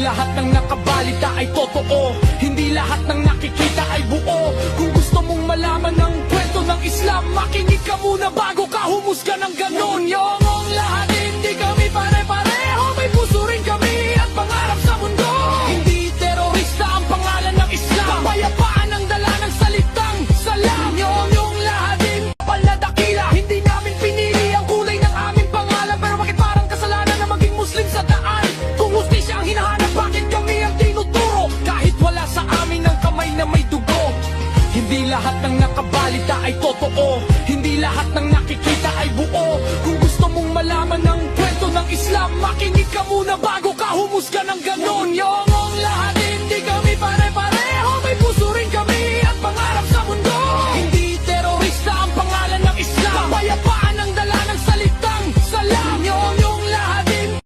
lahat ng nakabalita ay totoo, hindi lahat ng nakikita ay buo. Kung gusto mong malaman ng kwento ng Islam, makinig ka muna bago ka humusga ng ganun. Yung lahat hindi kami pare-pareho, may puso rin kami at pangarap sa mundo. Hindi terorista ang pangalan ng Islam, kapayapaan ang dala ng salitang salam. Yung lahat din paladakila, hindi namin pinili ang kulay ng aming pangalan. Pero bakit parang kasalanan na maging Muslim sa daan? Kung hustisya ang hinahanap, bakit kami ang tinuturo? Kahit wala sa amin ang kamay na may dugo. Hindi lahat ng nakabalita ay totoo, hindi lahat ng nakikita ay buo. Kung gusto mong malaman ng kwento ng Islam, makinig ka muna bago ka humusga ng ganun. Yung lahat hindi kami pare